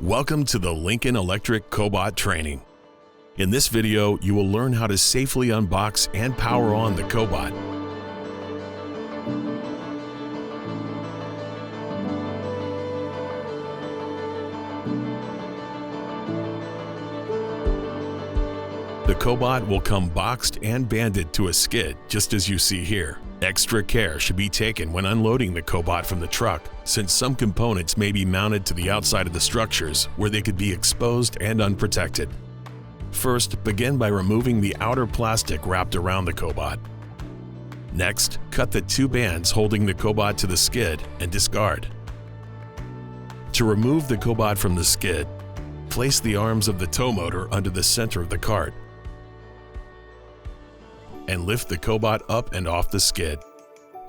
Welcome to the Lincoln Electric Cobot training. In this video, you will learn how to safely unbox and power on the Cobot. The Cobot will come boxed and banded to a skid, just as you see here. Extra care should be taken when unloading the Cobot from the truck, since some components may be mounted to the outside of the structures where they could be exposed and unprotected. First, begin by removing the outer plastic wrapped around the Cobot. Next, cut the two bands holding the Cobot to the skid and discard. To remove the Cobot from the skid, place the arms of the tow motor under the center of the cart and lift the Cobot up and off the skid.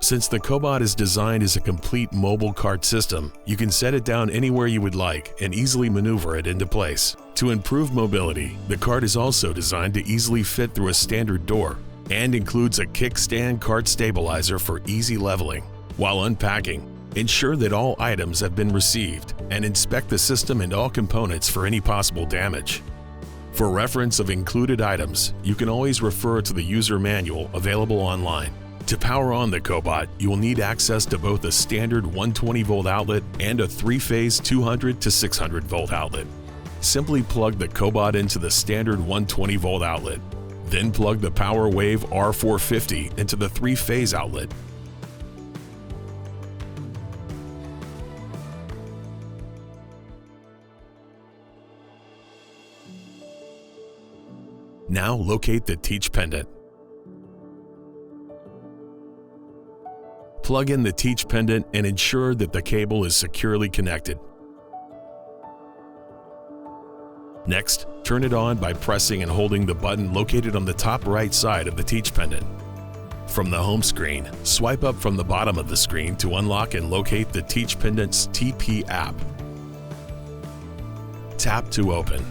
Since the Cobot is designed as a complete mobile cart system, you can set it down anywhere you would like and easily maneuver it into place. To improve mobility, the cart is also designed to easily fit through a standard door and includes a kickstand cart stabilizer for easy leveling. While unpacking, ensure that all items have been received and inspect the system and all components for any possible damage. For reference of included items, you can always refer to the user manual available online. To power on the Cobot, you will need access to both a standard 120-volt outlet and a three-phase 200 to 600-volt outlet. Simply plug the Cobot into the standard 120-volt outlet. Then plug the PowerWave R450 into the three-phase outlet. Now locate the teach pendant. Plug in the teach pendant and ensure that the cable is securely connected. Next, turn it on by pressing and holding the button located on the top right side of the teach pendant. From the home screen, swipe up from the bottom of the screen to unlock and locate the teach pendant's TP app. Tap to open.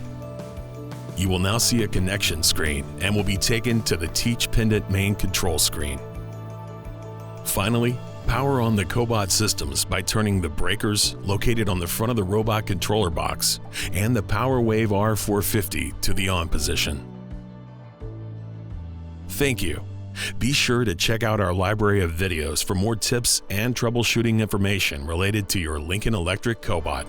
You will now see a connection screen and will be taken to the teach pendant main control screen. Finally, power on the Cobot systems by turning the breakers located on the front of the robot controller box and the PowerWave R450 to the on position. Thank you. Be sure to check out our library of videos for more tips and troubleshooting information related to your Lincoln Electric Cobot.